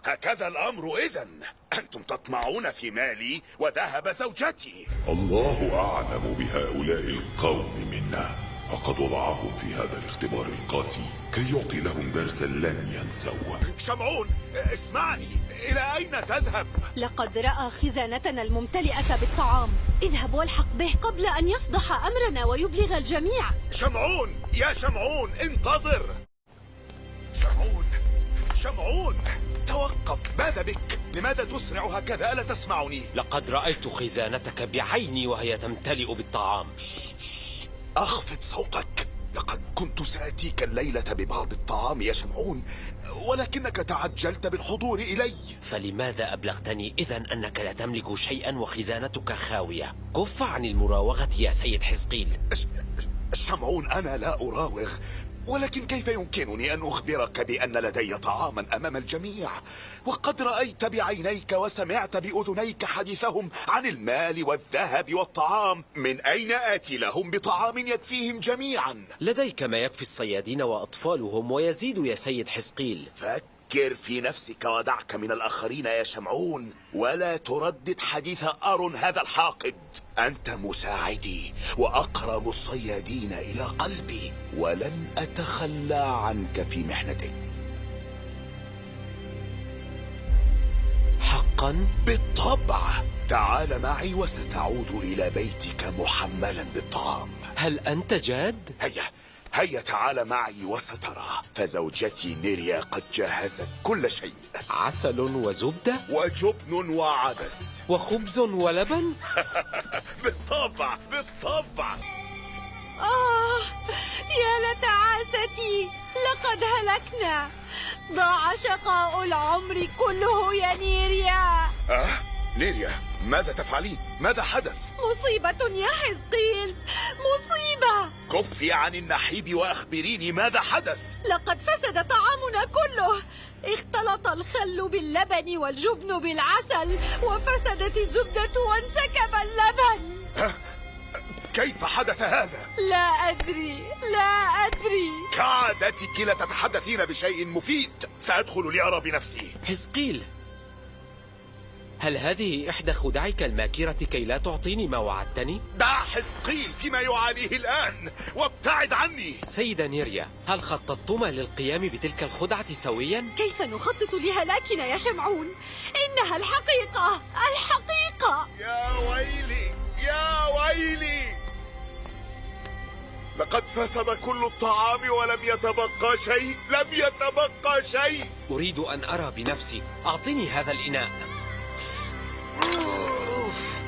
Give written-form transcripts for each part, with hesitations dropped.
هكذا الأمر إذن. أنتم تطمعون في مالي وذهب زوجتي. الله أعلم بهؤلاء القوم منا، وقد وضعهم في هذا الاختبار القاسي كي يعطي لهم درسا لن ينسوه. شمعون، اسمعني، إلى أين تذهب؟ لقد رأى خزانتنا الممتلئة بالطعام. اذهب والحق به قبل أن يفضح أمرنا ويبلغ الجميع. شمعون، يا شمعون، انتظر. شمعون، توقف. ماذا بك؟ لماذا تسرع هكذا؟ ألا تسمعني؟ لقد رأيت خزانتك بعيني وهي تمتلئ بالطعام. أخفض صوتك. لقد كنت سآتيك الليلة ببعض الطعام يا شمعون، ولكنك تعجلت بالحضور إلي. فلماذا أبلغتني إذن أنك لا تملك شيئا وخزانتك خاوية؟ كف عن المراوغة يا سيد حزقيل. شمعون، أنا لا أراوغ، ولكن كيف يمكنني أن أخبرك بأن لدي طعاما أمام الجميع وقد رأيت بعينيك وسمعت بأذنيك حديثهم عن المال والذهب والطعام؟ من أين آتي لهم بطعام يكفيهم جميعا؟ لديك ما يكفي الصيادين وأطفالهم ويزيد يا سيد حزقيل. فكر في نفسك ودعك من الآخرين يا شمعون، ولا تردد حديث أرون هذا الحاقد. أنت مساعدي وأقرب الصيادين إلى قلبي، ولن أتخلى عنك في محنتك. حقا؟ بالطبع. تعال معي وستعود إلى بيتك محملا بالطعام. هل أنت جاد؟ هيا تعال معي وسترى، فزوجتي نيريا قد جهزت كل شيء. عسل وزبدة وجبن وعدس وخبز ولبن. بالطبع. يا لتعاستي، لقد هلكنا. ضاع شقاء العمر كله يا نيريا. نيريا، ماذا تفعلين؟ ماذا حدث؟ مصيبة يا حزقيل، مصيبة. كفي عن النحيب وأخبريني ماذا حدث. لقد فسد طعامنا كله. اختلط الخل باللبن والجبن بالعسل، وفسدت الزبدة وانسكب اللبن. كيف حدث هذا؟ لا أدري. كعادتك لا تتحدثين بشيء مفيد. سأدخل لأرى بنفسي. حزقيل، هل هذه إحدى خدعك الماكرة كي لا تعطيني ما وعدتني؟ دع حزقيل فيما يعانيه الآن وابتعد عني. سيدة نيريا، هل خططتما للقيام بتلك الخدعة سويا؟ كيف نخطط لهلاكنا يا شمعون؟ إنها الحقيقة. يا ويلي، لقد فسد كل الطعام ولم يتبقى شيء. أريد أن أرى بنفسي. أعطني هذا الإناء.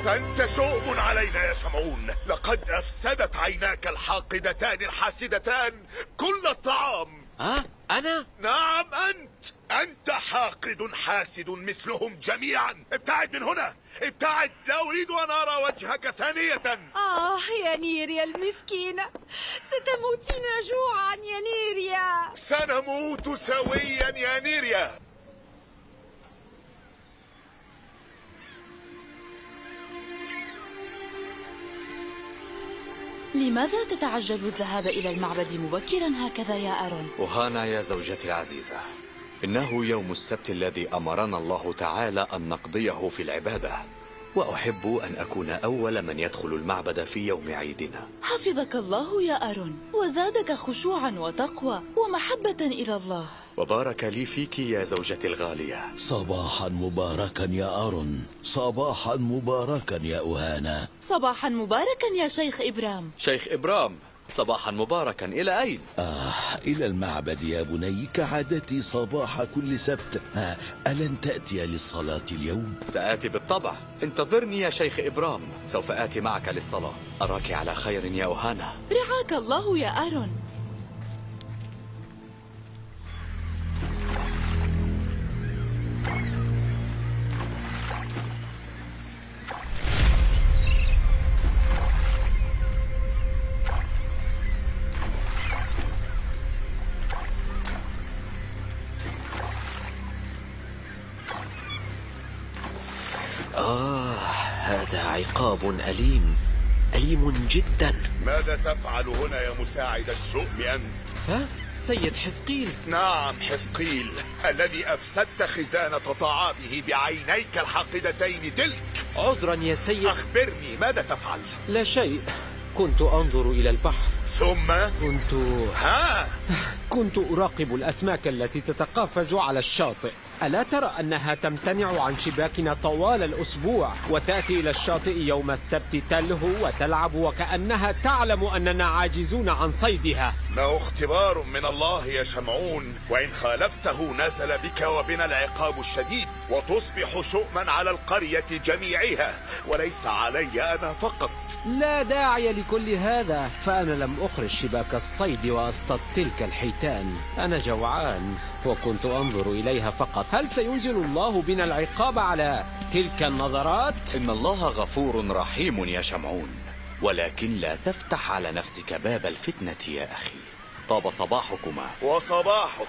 أنت شؤم علينا يا شمعون. لقد أفسدت عيناك الحاقدتان الحاسدتان كل الطعام. أنا؟ نعم، أنت حاقد حاسد مثلهم جميعا. ابتعد من هنا، ابتعد. لا أريد أن أرى وجهك ثانية. يا نيريا المسكينة، ستموتين جوعا يا نيريا. سنموت سويا يا نيريا. لماذا تتعجل الذهاب إلى المعبد مبكرا هكذا يا أرون؟ وهانا يا زوجتي العزيزة، إنه يوم السبت الذي أمرنا الله تعالى أن نقضيه في العبادة، وأحب أن أكون أول من يدخل المعبد في يوم عيدنا. حفظك الله يا أرون، وزادك خشوعا وتقوى ومحبة إلى الله. وبارك لي فيك يا زوجتي الغالية. صباحا مباركا يا أرون، صباحا مباركا يا أهانا. صباحا مباركا يا شيخ إبرام. شيخ إبرام، صباحا مباركا. إلى أين؟ إلى المعبد يا بني، كعادتي صباح كل سبت. ألن تأتي للصلاة اليوم؟ سآتي بالطبع، انتظرني يا شيخ إبرام، سوف آتي معك للصلاة. أراك على خير يا أهانا. رعاك الله يا أرون. هذا عقاب أليم. أليم جدا. ماذا تفعل هنا يا مساعد الشؤم أنت؟ ها؟ سيد حزقيل. نعم حزقيل، الذي أفسدت خزانة طعامه بعينيك الحاقدتين تلك. عذرا يا سيد. أخبرني ماذا تفعل؟ لا شيء، كنت أنظر إلى البحر. ثم؟ كنت أراقب الأسماك التي تتقافز على الشاطئ. ألا ترى أنها تمتنع عن شباكنا طوال الأسبوع وتأتي إلى الشاطئ يوم السبت تلهو وتلعب وكأنها تعلم أننا عاجزون عن صيدها؟ إنه اختبار من الله يا شمعون، وإن خالفته نزل بك وبنا العقاب الشديد وتصبح شؤما على القرية جميعها وليس علي أنا فقط. لا داعي لكل هذا، فأنا لم أخرج شباك الصيد وأصطاد تلك الحيتان. أنا جوعان وكنت أنظر إليها فقط. هل سينزل الله بنا العقاب على تلك النظرات؟ إن الله غفور رحيم يا شمعون، ولكن لا تفتح على نفسك باب الفتنة يا أخي. طاب صباحكما. وصباحك.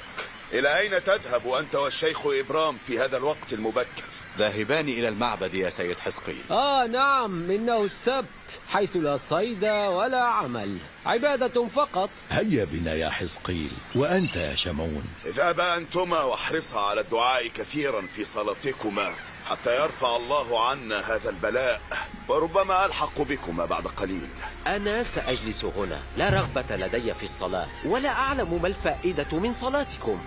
إلى أين تذهب أنت والشيخ إبرام في هذا الوقت المبكر؟ ذاهبان إلى المعبد يا سيد حزقيل. نعم، إنه السبت حيث لا صيد ولا عمل، عبادة فقط. هيا بنا يا حزقيل، وأنت يا شمعون. اذهبا أنتما واحرصا على الدعاء كثيرا في صلاتكما حتى يرفع الله عنا هذا البلاء، وربما ألحق بكما بعد قليل. أنا سأجلس هنا، لا رغبة لدي في الصلاة، ولا أعلم ما الفائدة من صلاتكم.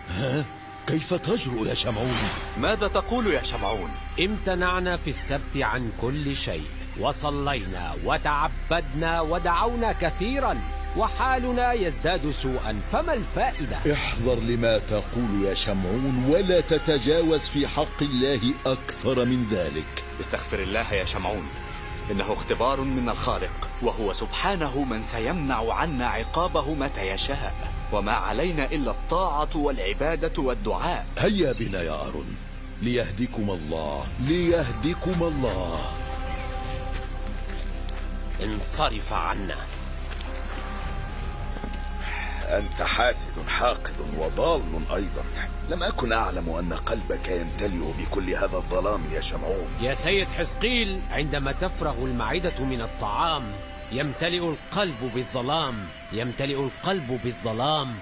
كيف تجرؤ يا شمعون؟ ماذا تقول يا شمعون؟ امتنعنا في السبت عن كل شيء، وصلينا وتعبدنا ودعونا كثيرا، وحالنا يزداد سوءا، فما الفائدة؟ احذر لما تقول يا شمعون، ولا تتجاوز في حق الله أكثر من ذلك. استغفر الله يا شمعون، إنه اختبار من الخالق، وهو سبحانه من سيمنع عنا عقابه متى يشاء، وما علينا إلا الطاعة والعبادة والدعاء. هيا بنا يا أرون، ليهديكم الله، ليهديكم الله. انصرف عنا. أنت حاسد حاقد وضال أيضا. لم أكن أعلم أن قلبك يمتلئ بكل هذا الظلام يا شمعون. يا سيد حزقيل، عندما تفرغ المعدة من الطعام يمتلئ القلب بالظلام، يمتلئ القلب بالظلام.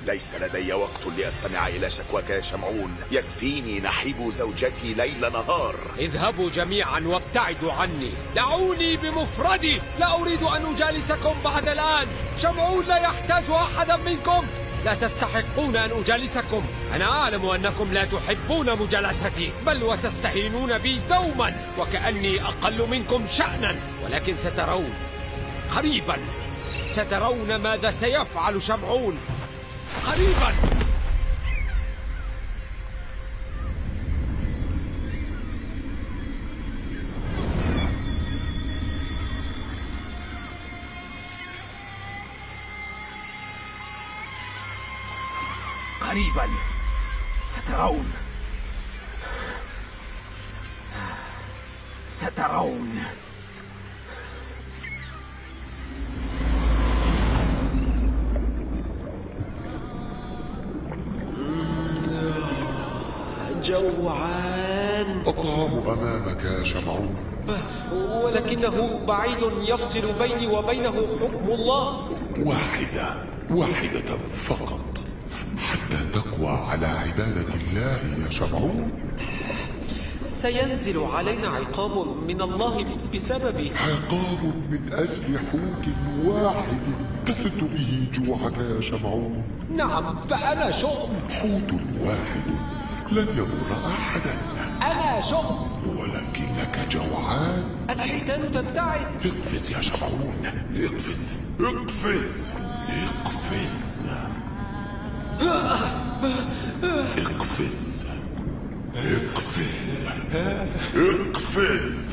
ليس لدي وقت لأستمع إلى شكواك يا شمعون، يكفيني نحيب زوجتي ليل نهار. اذهبوا جميعا وابتعدوا عني، دعوني بمفردي، لا أريد أن أجالسكم بعد الآن. شمعون لا يحتاج أحدا منكم، لا تستحقون أن أجالسكم. أنا أعلم أنكم لا تحبون مجالستي، بل وتستهينون بي دوما وكأني أقل منكم شأنا، ولكن سترون قريبا، سترون ماذا سيفعل شمعون قريبا. قريبا سترون، سترون. جوعان. الطعام أمامك يا شمعون. ولكنه بعيد، يفصل بيني وبينه حكم الله. واحدة فقط حتى تقوى على عبادة الله يا شمعون. سينزل علينا عقاب من الله بسببه. عقاب من أجل حوت واحد تسد به جوعك يا شمعون. نعم، فأنا شؤم. حوت واحد لن يضر أحدا. أنا شؤم. ولكنك جوعان. الحيتان تبتعد. اقفز يا شمعون، اقفز اقفز اقفز اقفز اقفز اقفز.